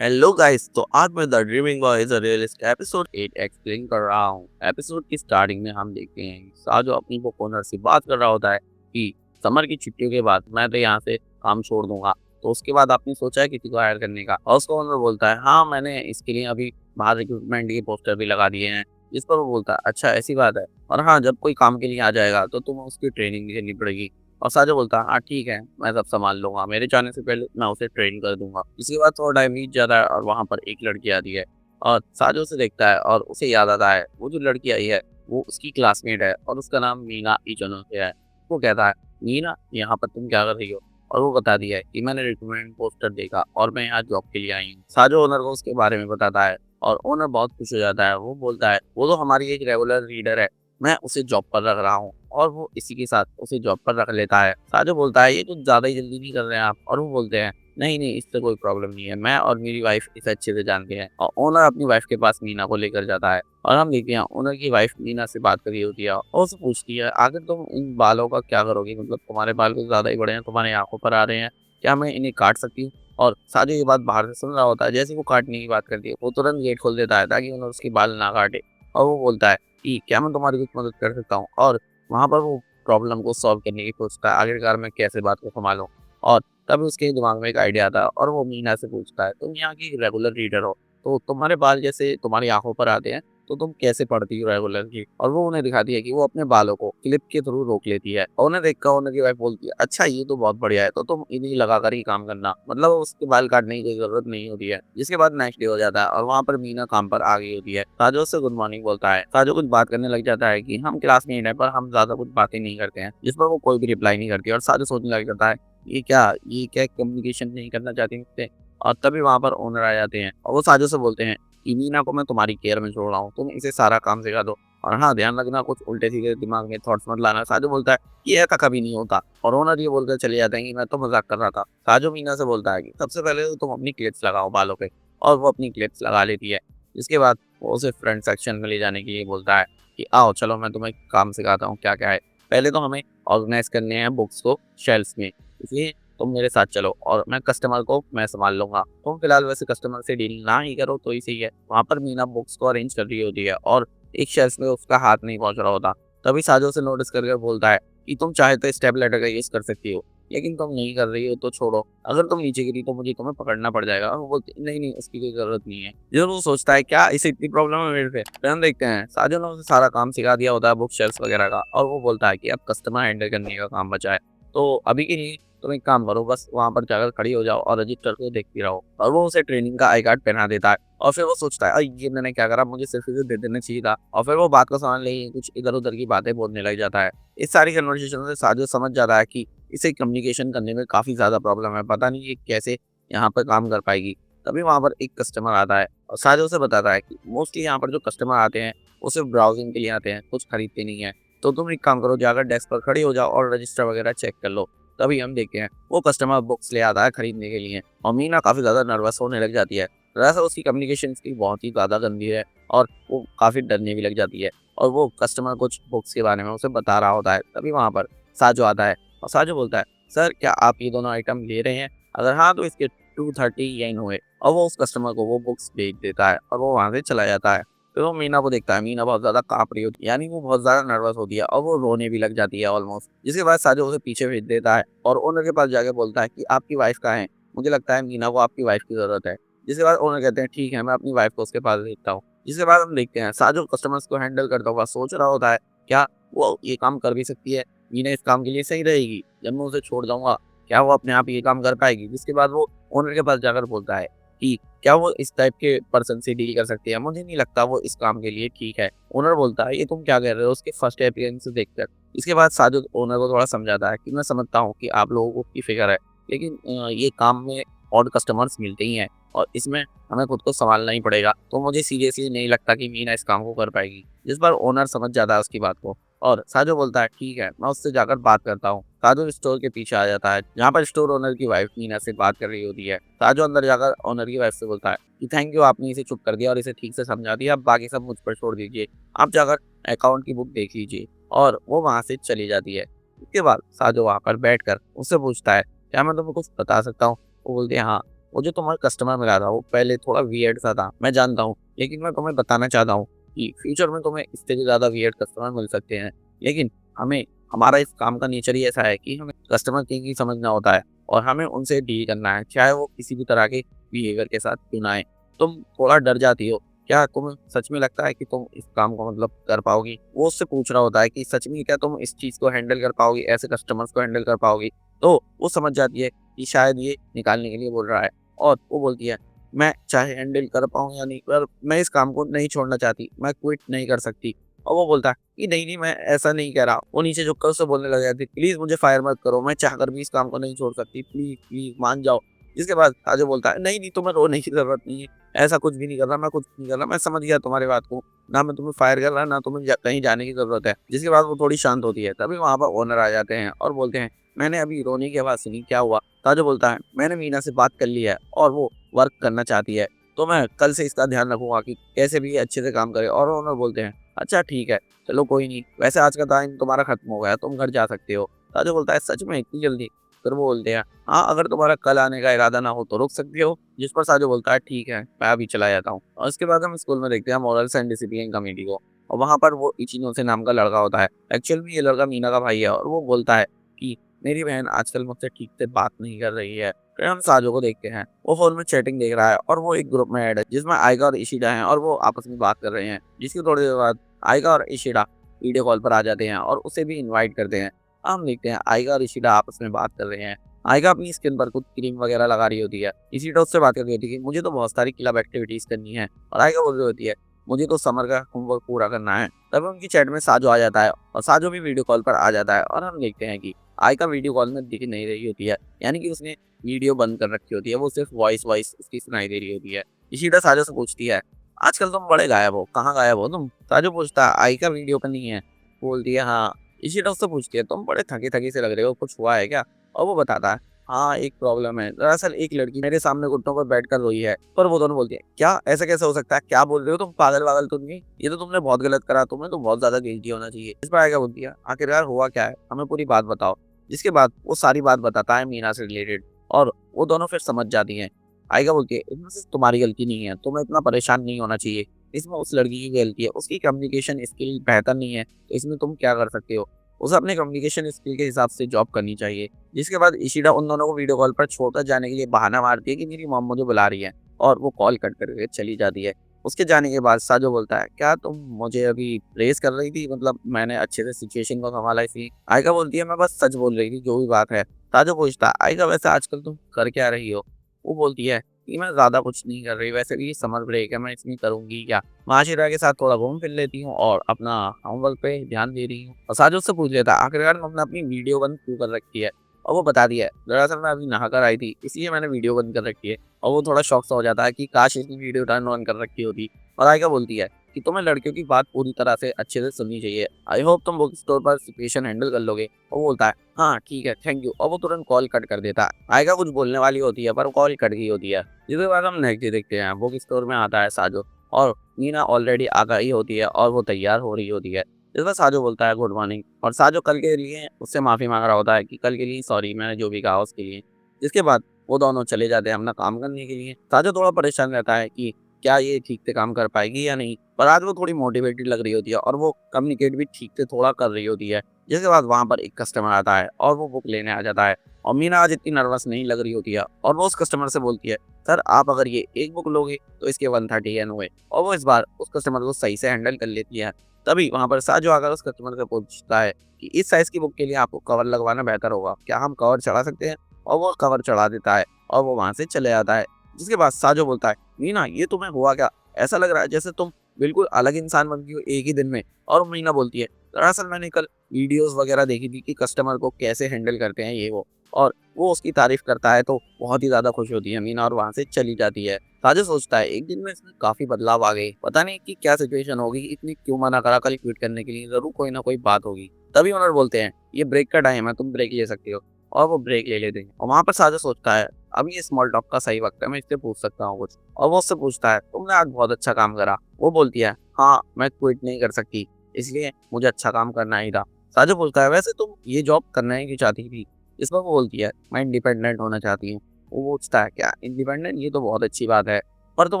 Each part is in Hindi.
Hello guys. तो आज मैं the dreaming boy is a realist episode 8 explain कर रहा हूँ। एपिसोड की स्टार्टिंग में हम देखते हैं कि साजो अपनी बुक ओनर से बात कर रहा होता है कि समर की छुट्टियों के बाद मैं तो यहाँ से काम छोड़ दूंगा। तो उसके बाद आपने सोचा है किसी को हायर करने का, और उसका ओनर बोलता है हाँ, मैंने इसके लिए अभी बाहर रिक्रूटमेंट के पोस्टर भी लगा दिए हैं। जिस पर वो बोलता है अच्छा ऐसी बात है, और हाँ जब कोई काम के लिए आ जाएगा तो तुम्हें उसकी ट्रेनिंग देनी पड़ेगी। और साजो बोलता है हाँ ठीक है, मैं सब संभाल लूंगा, मेरे जाने से पहले मैं उसे ट्रेन कर दूंगा। इसके बाद थोड़ा टाइम बीत जाता है और वहाँ पर एक लड़की आती है और साजो उसे देखता है और उसे याद आता है वो जो लड़की आई है वो उसकी क्लासमेट है और उसका नाम मीना इजोनो से है। वो कहता है मीना, यहाँ पर तुम क्या कर रही हो? और वो बताती है कि मैंने रिक्रूटमेंट पोस्टर देखा और मैं यहाँ जॉब के लिए आई हूँ। साजो ओनर को उसके बारे में बताता है और ओनर बहुत खुश हो जाता है। वो बोलता है वो तो हमारी एक रेगुलर रीडर है, मैं उसे जॉब पर रख रहा हूँ। और वो इसी के साथ उसे जॉब पर रख लेता है। साजो बोलता है ये तो ज़्यादा ही जल्दी नहीं कर रहे हैं आप? और वो बोलते हैं नहीं नहीं, इससे कोई प्रॉब्लम नहीं है, मैं और मेरी वाइफ इसे अच्छे से जानते हैं। और ओनर अपनी वाइफ के पास मीना को लेकर जाता है और हम देखते हैं ओनर की वाइफ मीना से बात कर रही होती है और उससे पूछती है आखिर तुम इन बालों का क्या करोगी? मतलब तुम्हारे बाल कुछ ज़्यादा ही बड़े हैं, तुम्हारी आंखों पर आ रहे हैं, क्या मैं इन्हें काट सकती हूँ? और साजो ये बात बाहर से सुन रहा होता है। जैसे ही वो काटने की बात करती है वो तुरंत गेट खोल देता है ताकि ओनर उसके बाल ना काटे। और वो बोलता है कि क्या मैं तुम्हारी कुछ मदद कर सकता हूँ? और वहाँ पर वो प्रॉब्लम को सॉल्व करने की सोचता है, आखिरकार मैं कैसे बात को सँभालूँ? और तभी उसके दिमाग में एक आइडिया आता है और वो मीना से पूछता है, "तुम यहाँ की रेगुलर रीडर हो, तो तुम्हारे बाल जैसे तुम्हारी आँखों पर आते हैं, तो तुम कैसे पढ़ती हो रेगुलरली?" और वो उन्हें दिखाती है कि वो अपने बालों को क्लिप के थ्रू रोक लेती है। और उन्हें देखकर ओनर की वाइफ़ बोलती है, "अच्छा ये तो बहुत बढ़िया है, तो तुम इन्हीं लगाकर ही काम करना।" मतलब उसके बाल काटने की कोई ज़रूरत नहीं होती है। जिसके बाद नेक्स्ट डे हो जाता है और वहाँ पर मीना काम पर आ गई होती है। साजो उससे गुड मॉर्निंग बोलता है। साजो कुछ बात करने लग जाता है कि हम क्लासमेट हैं पर हम ज़्यादा कुछ बातें नहीं करते हैं, जिस पर वो कोई भी रिप्लाई नहीं करती और साजो सोचने लग जाता है ये क्या कम्युनिकेशन नहीं करना चाहती मुझसे। और तभी वहाँ पर ओनर आ जाते हैं और वो साजो से बोलते हैं कि मीना को मैं तुम्हारी केयर में छोड़ रहा हूँ, तुम इसे सारा काम सिखा दो। और हाँ, ध्यान रखना कुछ उल्टे-सीधे दिमाग में थॉट्स मत लाना। साजो बोलता है ये ऐसा कभी नहीं होता और ओनर ये बोलकर चले जाते हैं कि मैं तो मज़ाक कर रहा था। साजो मीना से बोलता है कि सबसे पहले तो तुम अपनी क्लिप्स लगाओ बालों पे। और वो अपनी क्लिप्स लगा लेती है। इसके बाद वो उसे फ्रंट सेक्शन में ले जाने के लिए बोलता है कि आओ चलो मैं तुम्हें काम सिखाता हूँ क्या-क्या है। पहले तो हमें ऑर्गेनाइज़ करने हैं बुक्स को शेल्फ्स में, इसलिए तुम मेरे साथ चलो और मैं कस्टमर को मैं सँभाल लूँगा। तुम फिलहाल वैसे कस्टमर से डील ना ही करो तो ही सही है। वहाँ पर मीना बुक्स को अरेंज कर रही होती है और एक शेल्फ में उसका हाथ नहीं पहुँच रहा होता। तभी साजो उसे नोटिस करके बोलता है कि तुम चाहे तो स्टेपलैडर का यूज़ कर सकती हो, लेकिन तुम नहीं कर रही हो तो छोड़ो। अगर तुम नीचे गिरी तो मुझे तुम्हें पकड़ना पड़ जाएगा। और वो बोलती है नहीं, नहीं उसकी कोई ज़रूरत नहीं है। जब वो सोचता है क्या इसे इतनी प्रॉब्लम है मेरे से? फिर हम देखते हैं साजो ने उसे सारा काम सिखा दिया होता है बुक शेल्फ्स वगैरह का, और वो बोलता है कि अब कस्टमर हैंडल करने का काम बचा है। तो अभी के लिए तुम एक काम करो, बस वहाँ पर जाकर खड़ी हो जाओ और रजिस्टर को देखती रहो। और वो उसे ट्रेनिंग का आई कार्ड पहना देता है और फिर वो सोचता है ये मैंने क्या करा, मुझे सिर्फ इसे दे देना चाहिए था। और फिर वो बात को समझ नहीं कुछ इधर-उधर की बातें बोलने लग जाता है। इस सारी कन्वर्सेशन से साजिद समझ जाता है कि इसे कम्युनिकेशन करने में काफ़ी ज़्यादा प्रॉब्लम है, पता नहीं ये कैसे यहाँ पर काम कर पाएगी। तभी वहाँ पर एक कस्टमर आता है और साजिद उसे बताता है कि मोस्टली यहाँ पर जो कस्टमर आते हैं वो सिर्फ ब्राउज़िंग के लिए आते हैं, कुछ खरीदते नहीं हैं। तो तुम एक काम करो, जाकर डेस्क पर खड़ी हो जाओ और रजिस्टर वगैरह चेक कर लो। तभी हम देखते हैं वो कस्टमर बुक्स ले आता है खरीदने के लिए और मीना काफ़ी ज़्यादा नर्वस होने लग जाती है। दरअसल उसकी कम्युनिकेशन स्किल बहुत ही ज़्यादा गंदी है और वो काफ़ी डरने भी लग जाती है। और वो कस्टमर कुछ बुक्स के बारे में उसे बता रहा होता है। तभी वहाँ पर साजो आता है और साजो बोलता है, "सर क्या आप ये दोनों आइटम ले रहे हैं? अगर हाँ तो इसके 230 येन हुए।" और वो उस कस्टमर को वो बुक्स भेज देता है और वो वहाँ से चला जाता है। फिर वो मीना को देखता है, मीना बहुत ज़्यादा काँप रही होती है, यानी वो बहुत ज़्यादा नर्वस होती है और वो रोने भी लग जाती है ऑलमोस्ट। जिसके बाद साजो उसे पीछे भेज देता है और ओनर के पास जाके बोलता है कि आपकी वाइफ़ कहाँ है? मुझे लगता है मीना को आपकी वाइफ़ की ज़रूरत है। जिसके बाद ओनर कहते हैं ठीक है, मैं अपनी वाइफ़ को उसके पास भेजता हूँ। जिसके बाद हम देखते हैं साजो कस्टमर्स को हैंडल करता हुआ सोच रहा होता है, क्या वो ये काम कर भी सकती है? मीना इस काम के लिए सही रहेगी? जब मैं उसे छोड़ जाऊँगा, क्या वो अपने आप ये काम कर पाएगी? जिसके बाद वो ओनर के पास जाकर बोलता है कि क्या वो इस टाइप के पर्सन से डील कर सकती है? मुझे नहीं लगता वो इस काम के लिए ठीक है। ओनर बोलता है, "ये तुम क्या कह रहे हो?" उसके फर्स्ट अपीयरेंस देखकर। इसके बाद साजिद ओनर को थोड़ा समझाता है कि मैं समझता हूँ कि आप लोगों की फ़िक्र है, लेकिन ये काम में और कस्टमर्स मिलते ही हैं और इसमें हमें खुद को सँभालना ही पड़ेगा। तो मुझे सीरियसली नहीं लगता कि मीना इस काम को कर पाएगी। जिस पर ओनर समझ जाता है उसकी बात को और साजो बोलता है, "ठीक है, मैं उससे जाकर बात करता हूँ।" साजो स्टोर के पीछे आ जाता है, जहाँ पर स्टोर ओनर की वाइफ़ मीना से बात कर रही होती है। साजो अंदर जाकर ओनर की वाइफ़ से बोलता है कि थैंक यू, आपने इसे चुप कर दिया और इसे ठीक से समझा दिया, अब बाकी सब मुझ पर छोड़ दीजिए। आप जाकर अकाउंट की बुक देख लीजिए। और वो वहाँ से चली जाती है। उसके बाद साजो वहाँ पर बैठकर उससे पूछता है, क्या मैं तुम्हें कुछ बता सकता हूँ? वो बोलती है हाँ। वो जो तुम्हारा कस्टमर मिला था वो पहले थोड़ा वियर्ड सा था, मैं जानता हूँ, लेकिन मैं तुम्हें बताना चाहता हूँ कि फ्यूचर में तुम्हें इससे भी ज़्यादा वियर्ड कस्टमर मिल सकते हैं। लेकिन हमें हमारा इस काम का नेचर ही ऐसा है कि हमें कस्टमर की समझना होता है और हमें उनसे डील करना है, चाहे वो किसी भी तरह के बिहेवियर के साथ क्यों ना आए। तुम थोड़ा डर जाती हो, क्या तुम्हें सच में लगता है कि तुम इस काम को मतलब कर पाओगी? वो उससे पूछ रहा होता है कि सच में क्या तुम इस चीज़ को हैंडल कर पाओगी, ऐसे कस्टमर्स को हैंडल कर पाओगी? तो वो समझ जाती है कि शायद ये निकालने के लिए बोल रहा है और वो बोलती है, मैं चाहे हैंडल कर पाऊँ या नहीं, पर मैं इस काम को नहीं छोड़ना चाहती, मैं क्विट नहीं कर सकती। और वो बोलता है कि नहीं, नहीं, मैं ऐसा नहीं कह रहा। वो नीचे झुककर उससे बोलने लग जाती है, प्लीज़ मुझे फायर मत करो, मैं चाहकर भी इस काम को नहीं छोड़ सकती, प्लीज़, प्लीज़ मान जाओ। जिसके बाद ताजो बोलता है, नहीं, नहीं, तुम्हें रोने की ज़रूरत नहीं है, ऐसा कुछ भी नहीं कर रहा, मैं कुछ नहीं कर रहा, मैं समझ गया तुम्हारी बात को, ना मैं तुम्हें फायर कर रहा, ना तुम्हें कहीं जाने की ज़रूरत है। जिसके बाद वो थोड़ी शांत होती है, तभी वहाँ पर ओनर आ जाते हैं और बोलते हैं, मैंने अभी रोने की आवाज़ सुनी, क्या हुआ? ताजो बोलता है, मैंने मीना से बात कर ली है और वो वर्क करना चाहती है, तो मैं कल से इसका ध्यान रखूँगा कि कैसे भी ये अच्छे से काम करे। और ओनर बोलते हैं, अच्छा ठीक है, चलो कोई नहीं, वैसे आज का टाइम तुम्हारा खत्म हो गया है, तुम घर जा सकते हो। ताजो बोलता है, सच में इतनी जल्दी? फिर वो बोलते हैं, हाँ, अगर तुम्हारा कल आने का इरादा ना हो तो रुक सकते हो। जिस पर साजो बोलता है, ठीक है, मैं अभी चला जाता हूँ। और उसके बाद हम स्कूल में देखते हैं मॉरल्स एंड डिसिप्लिन कमेटी को, और वहाँ पर वो इचिनोसे नाम का लड़का होता है। एक्चुअल में ये लड़का मीना का भाई है और वो बोलता है कि मेरी बहन आजकल मुझसे ठीक से बात नहीं कर रही है। फिर हम साजो को देखते हैं, वो फ़ोन में चैटिंग देख रहा है और वो एक ग्रुप में ऐड है जिसमें आइगा और इशिडा हैं और वो आपस में बात कर रहे हैं। जिसकी थोड़ी देर बाद आइगा और इशिडा वीडियो कॉल पर आ जाते हैं और उसे भी इनवाइट करते हैं। हम देखते हैं आइगा और इशिडा आपस में बात कर रहे हैं। आइगा अपनी स्किन पर कुछ क्रीम वगैरह लगा रही होती है। इशिडा उससे बात कर रही होती है कि मुझे तो बहुत सारी क्लब एक्टिविटीज़ करनी है, और आइगा बोल रही होती है, मुझे तो समर का होमवर्क पूरा करना है। तभी उनकी चैट में साजो आ जाता है और साजो भी वीडियो कॉल पर आ जाता है और हम देखते हैं कि आइगा वीडियो कॉल में दिख नहीं रही होती है, यानी कि उसने वीडियो बंद कर रखी होती है, वो सिर्फ वॉइस वॉइस उसकी सुनाई दे रही होती है। इशिडा साजो से पूछती है, आजकल तुम बड़े गायब हो, कहाँ गायब हो तुम? साजो पूछता है, आइगा वीडियो पर नहीं है? बोलती है, हाँ। इशिडा उससे पूछती है, तुम बड़े थके-थके से लग रहे हो, कुछ हुआ है क्या? और वो बताता है, हाँ, एक प्रॉब्लम है। दरअसल एक लड़की मेरे सामने घुटनों पर बैठकर रोई है। पर वो दोनों बोलती है, क्या? ऐसा कैसे हो सकता है? क्या बोल रहे हो तुम? पागल-वागल तो नहीं? ये तो तुमने बहुत गलत करा, तुम्हें तो बहुत ज़्यादा गिल्टी होना चाहिए। इस पर आयगा बोलती है, आखिरकार हुआ क्या है? हमें पूरी बात बताओ। जिसके बाद वो सारी बात बताता है मीना से रिलेटेड, और वो दोनों फिर समझ जाती हैं। आयगा बोलती है, इसमें सिर्फ तुम्हारी गलती नहीं है, तुम्हें इतना परेशान नहीं होना चाहिए। इसमें उस लड़की की गलती है, उसकी कम्युनिकेशन स्किल बेहतर नहीं है, तो इसमें तुम क्या कर सकते हो? उसे अपने कम्युनिकेशन स्किल के हिसाब से जॉब करनी चाहिए। जिसके बाद इशिडा उन दोनों को वीडियो कॉल पर छोड़कर जाने के लिए बहाना मारती है कि मेरी मॉम मुझे बुला रही है, और वो कॉल कट करके चली जाती है। उसके जाने के बाद साजो बोलता है, क्या तुम मुझे अभी प्रेज़ कर रही थी? मतलब मैंने अच्छे से सिचुएशन को सँभाला इसलिए? आइगा बोलती है, मैं बस सच बोल रही थी, जो भी बात है। साजो पूछता है, आइगा वैसे आजकल तुम कर क्या रही हो? वो बोलती है कि मैं ज़्यादा कुछ नहीं कर रही, वैसे भी समर ब्रेक है, मैं इसमें करूँगी क्या? माशिरा के साथ थोड़ा घूम फिर लेती हूँ और अपना होमवर्क पे ध्यान दे रही हूँ। और साजिद उससे पूछ लेता है, आखिरकार तुमने अपनी वीडियो बंद क्यों कर रखी है? और वो बता दिया है, दरअसल मैं अभी नहा कर आई थी, इसलिए मैंने वीडियो बंद कर रखी है। और वो थोड़ा शॉक सा हो जाता है कि काश इसने वीडियो टर्न ऑन कर रखी होती। और आयका बोलती है कि तुम्हें लड़कियों की बात पूरी तरह से अच्छे से सुननी चाहिए। आई होप तुम बुक स्टोर पर सिचुएशन हैंडल कर लोगे। और वो बोलता है, हाँ ठीक है, थैंक यू। और वो तुरंत कॉल कट कर देता है। आयका कुछ बोलने वाली होती है पर कॉल कट गई होती है। जिसके बाद हम नेक्स्ट डे देखते हैं, बुक स्टोर में आता है साजो, और नीना ऑलरेडी आ गई होती है और वो तैयार हो रही होती है। इस पर साजो बोलता है, गुड मॉर्निंग। और साजो कल के लिए उससे माफ़ी मांग रहा होता है कि कल के लिए सॉरी, मैंने जो भी कहा उसके लिए। जिसके बाद वो दोनों चले जाते हैं अपना काम करने के लिए। साजो थोड़ा परेशान रहता है कि क्या ये ठीक से काम कर पाएगी या नहीं, पर आज वो थोड़ी मोटिवेटेड लग रही होती है और वो कम्युनिकेट भी ठीक से थोड़ा कर रही होती है। जिसके बाद वहाँ पर एक कस्टमर आता है और वो बुक लेने आ जाता है, और मीना आज इतनी नर्वस नहीं लग रही होती है, और वो उस कस्टमर से बोलती है, सर आप अगर ये एक बुक लोगे तो इसके 130 एन हुए। और वो इस बार उस कस्टमर को सही से हैंडल कर लेती है। तभी वहाँ पर साजो आकर उस कस्टमर से पूछता है कि इस साइज़ की बुक के लिए आपको कवर लगवाना बेहतर होगा, क्या हम कवर चढ़ा सकते हैं? और वो कवर चढ़ा देता है और वो वहाँ से चले जाता है। जिसके बाद साजो बोलता है, मीना ये तुम्हें हुआ क्या? ऐसा लग रहा है जैसे तुम बिल्कुल अलग इंसान बन गई हो एक ही दिन में। और मीना बोलती है, दरअसल मैंने कल वीडियोस वगैरह देखी थी कि कस्टमर को कैसे हैंडल करते हैं ये वो, और वो उसकी तारीफ करता है तो बहुत ही ज़्यादा खुश होती है मीना, और वहाँ से चली जाती है। साजिद सोचता है, एक दिन में इसमें काफ़ी बदलाव आ गए, पता नहीं कि क्या सिचुएशन होगी, इतनी क्यों मना करा कल क्विट करने के लिए, ज़रूर कोई ना कोई बात होगी। तभी ओनर बोलते हैं, ये ब्रेक का टाइम है, तुम ब्रेक ले सकते हो। और वो ब्रेक ले लेते हैं, और वहाँ पर साजिद सोचता है, अब ये स्मॉल टॉक का सही वक्त है, मैं इससे पूछ सकता हूँ कुछ। और वो उससे पूछता है, तुमने आज बहुत अच्छा काम करा। वो बोलती है, हाँ, मैं क्विट नहीं कर सकती, इसलिए मुझे अच्छा काम करना ही था। साजिद बोलता है, वैसे तुम ये जॉब करना ही क्यों चाहती थी? इस पर वो बोलती है, मैं इंडिपेंडेंट होना चाहती हूँ। वो पूछता है क्या इंडिपेंडेंट, ये तो बहुत अच्छी बात है, पर तुम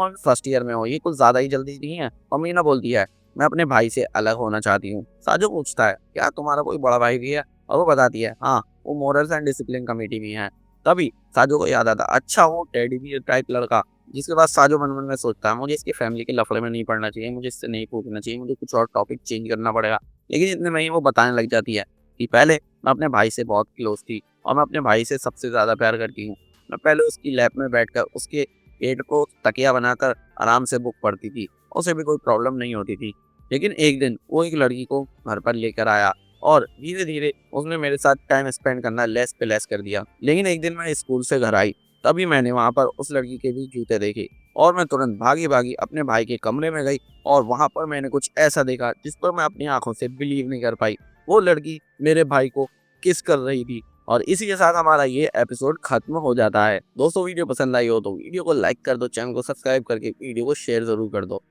अभी फर्स्ट ईयर में हो, ये कुछ ज्यादा ही जल्दी नहीं है। और मीना बोलती है मैं अपने भाई से अलग होना चाहती हूँ। साजो पूछता है क्या तुम्हारा कोई बड़ा भाई भी है, और वो बताती है हाँ, वो मॉरल्स एंड डिसिप्लिन कमेटी में है। तभी साजो को याद आता अच्छा वो टेडी बियर टाइप लड़का। जिसके बाद साजो मन मन में सोचता है मुझे इसकी फैमिली के लफड़े में नहीं पड़ना चाहिए, मुझे इससे नहीं पूछना चाहिए, मुझे कुछ और टॉपिक चेंज करना पड़ेगा। लेकिन इतने में ही वो बताने लग जाती है कि पहले मैं अपने भाई से बहुत क्लोज थी और मैं अपने भाई से सबसे ज़्यादा प्यार करती हूँ। मैं पहले उसकी लैब में बैठकर उसके पेट को तकिया बनाकर आराम से बुक पढ़ती थी, उसे भी कोई प्रॉब्लम नहीं होती थी। लेकिन एक दिन वो एक लड़की को घर पर लेकर आया और धीरे धीरे उसने मेरे साथ टाइम स्पेंड करना लेस पे लेस कर दिया। लेकिन एक दिन मैं स्कूल से घर आई, तभी मैंने वहाँ पर उस लड़की के भी जूते देखे और मैं तुरंत भागी भागी अपने भाई के कमरे में गई और वहाँ पर मैंने कुछ ऐसा देखा जिस पर मैं अपनी आंखों से बिलीव नहीं कर पाई। वो लड़की मेरे भाई को किस कर रही थी। और इसी के साथ हमारा ये एपिसोड खत्म हो जाता है। दोस्तों वीडियो पसंद आई हो तो वीडियो को लाइक कर दो, चैनल को सब्सक्राइब करके वीडियो को शेयर जरूर कर दो।